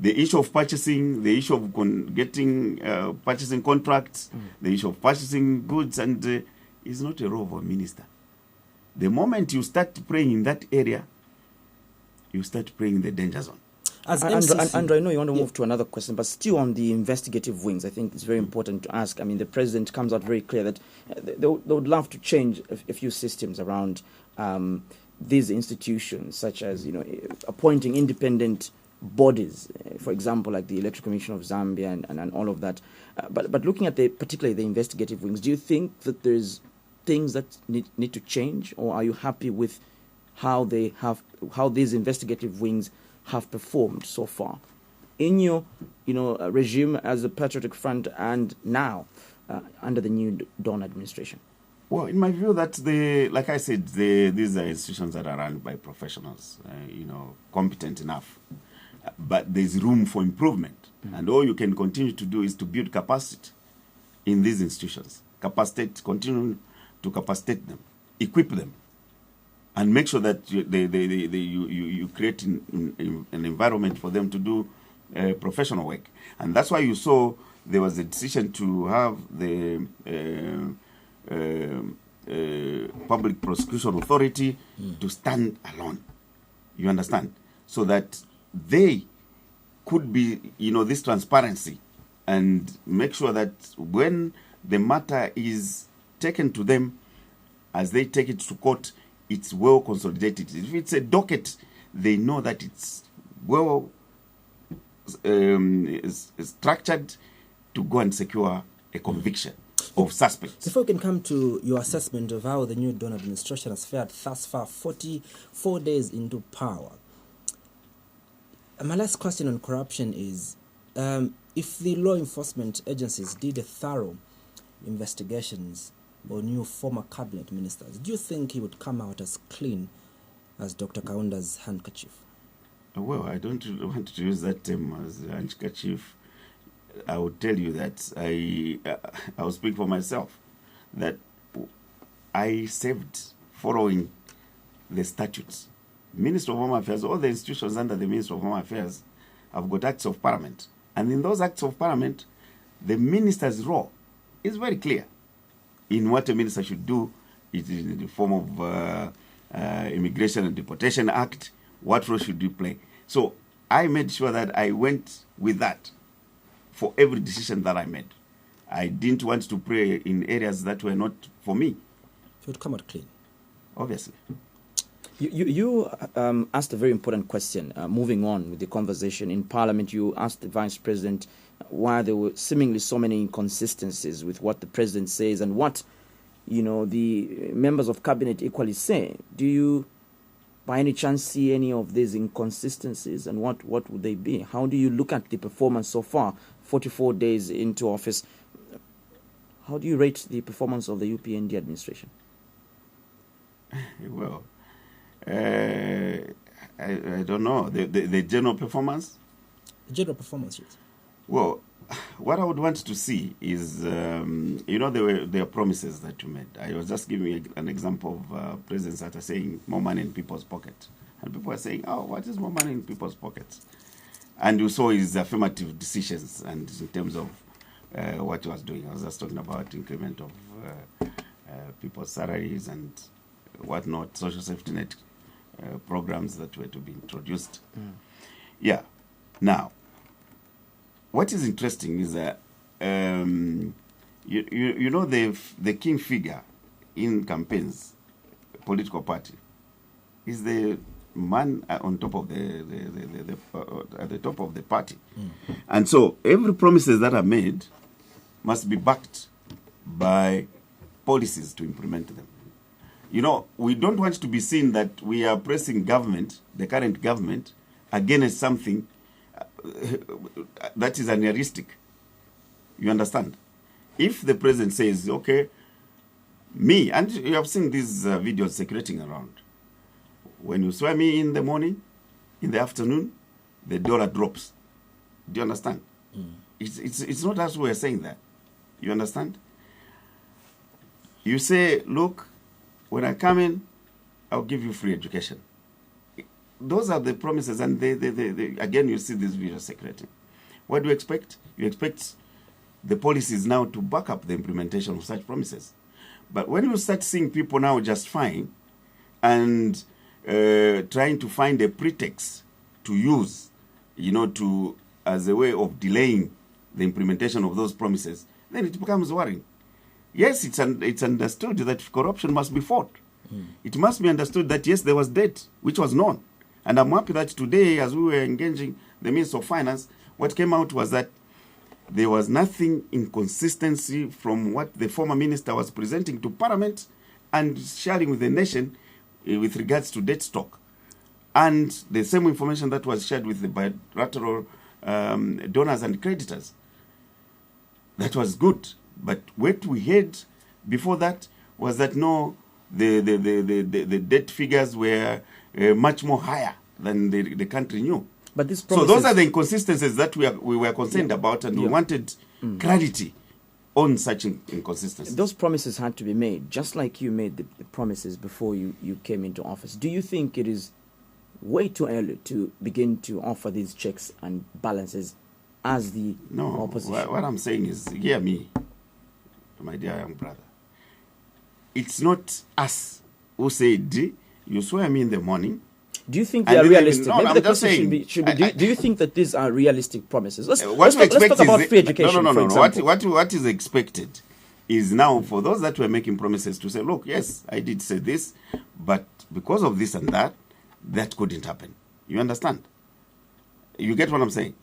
the issue of purchasing, the issue of getting purchasing contracts, the issue of purchasing goods, and is not a role of a minister. The moment you start praying in that area, you start praying in the danger zone. Andrew, I know you want to move to another question, but still on the investigative wings, I think it's very important to ask. I mean, the president comes out very clear that they would love to change a few systems around these institutions, such as, appointing independent bodies, for example, like the Electoral Commission of Zambia and all of that. But looking at particularly the investigative wings, do you think that there's things that need to change, or are you happy with how these investigative wings have performed so far in your regime as a Patriotic Front and now under the new Dawn administration? Well, in my view, that like I said, these are institutions that are run by professionals, competent enough. But there's room for improvement. And all you can continue to do is to build capacity in these institutions. Continue to capacitate them, equip them, and make sure that you create an environment for them to do professional work. And that's why you saw there was a decision to have the Public Prosecution Authority to stand alone. You understand? So that they could be, this transparency, and make sure that when the matter is taken to them, as they take it to court, it's well consolidated. If it's a docket, they know that it's well structured to go and secure a conviction of suspects. Before we can come to your assessment of how the new Dawn administration has fared thus far, 44 days into power, my last question on corruption is, if the law enforcement agencies did a thorough investigations on new former cabinet ministers, do you think he would come out as clean as Dr. Kaunda's handkerchief? Well, I don't want to use that term as handkerchief. I would tell you that I will speak for myself, that I served following the statutes. Minister of Home Affairs, all the institutions under the Minister of Home Affairs have got acts of parliament. And in those acts of parliament, the minister's role is very clear in what a minister should do. It is in the form of Immigration and Deportation Act. What role should you play? So I made sure that I went with that for every decision that I made. I didn't want to pray in areas that were not for me. It would come out clean. Obviously. You asked a very important question. Moving on with the conversation in Parliament, you asked the Vice President why there were seemingly so many inconsistencies with what the President says and what, the members of Cabinet equally say. Do you, by any chance, see any of these inconsistencies, and what would they be? How do you look at the performance so far, 44 days into office? How do you rate the performance of the UPND administration? Well, I don't know. The general performance? The general performance, yes. Well, what I would want to see is, there are promises that you made. I was just giving an example of President Sata saying more money in people's pockets. And people are saying, what is more money in people's pockets? And you saw his affirmative decisions and in terms of what he was doing. I was just talking about increment of people's salaries and whatnot, social safety net programs that were to be introduced. Yeah. Now, what is interesting is that the king figure in campaigns, political party, is the man on top of at the top of the party, and so every promises that are made must be backed by policies to implement them. We don't want to be seen that we are pressing government, the current government, against something that is unrealistic. You understand? If the president says, okay, me, and you have seen these videos circulating around, when you swear me in the morning, in the afternoon, the dollar drops. Do you understand? It's not us who are saying that. You understand? You say, look, when I come in, I'll give you free education. those are the promises, and they again, you see this visual secretary. What do you expect? You expect the policies now to back up the implementation of such promises. But when you start seeing people now justifying and trying to find a pretext to use, to as a way of delaying the implementation of those promises, then it becomes worrying. Yes, it's understood that corruption must be fought. It must be understood that, yes, there was debt, which was known. And I'm happy that today, as we were engaging the Minister of Finance, what came out was that there was nothing inconsistency from what the former minister was presenting to Parliament and sharing with the nation with regards to debt stock. And the same information that was shared with the bilateral donors and creditors. That was good. But what we heard before that was that no, the debt figures were much more higher than the country knew. But this so those are the inconsistencies that we were concerned about, and we wanted clarity on such inconsistencies. Those promises had to be made, just like you made the promises before you came into office. Do you think it is way too early to begin to offer these checks and balances as the opposition? No, what I'm saying is, hear me, my dear young brother. It's not us who said, you swear me in the morning. Do you think they are realistic? No, Maybe I'm the just question saying, should be do you think that these are realistic promises? Let's talk about free education, No. for example. What is expected is now for those that were making promises to say, look, yes, I did say this, but because of this and that, that couldn't happen. You understand? You get what I'm saying?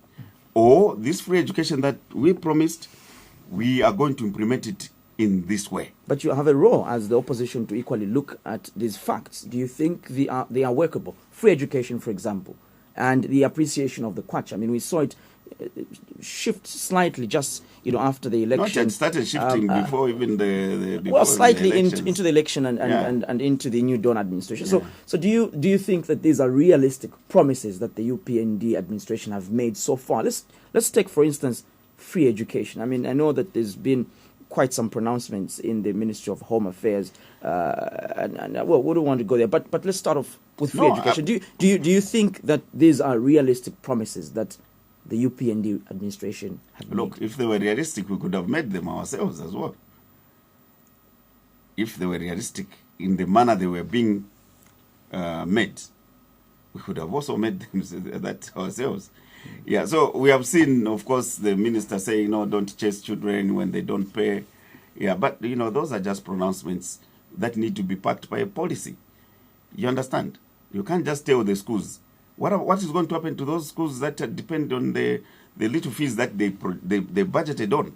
Or this free education that we promised, we are going to implement it in this way. But you have a role as the opposition to equally look at these facts. Do you think they are workable? Free education, for example, and the appreciation of the kwacha. I mean, we saw it shift slightly just after the election. Not yet started shifting before even the before slightly the into the election and into the new Dawn administration. Yeah. So do you think that these are realistic promises that the UPND administration have made so far? Let's take, for instance, free education. I mean, I know that there's been quite some pronouncements in the Ministry of Home Affairs, and we don't want to go there. But let's start off with free education. Do you think that these are realistic promises that the UPND administration have made? Look, if they were realistic, we could have made them ourselves as well. If they were realistic in the manner they were being made, we could have also made them that ourselves. Yeah, so we have seen, of course, the minister saying, no, don't chase children when they don't pay. Yeah, but, those are just pronouncements that need to be backed by a policy. You understand? You can't just tell the schools. What is going to happen to those schools that depend on the little fees that they budgeted on?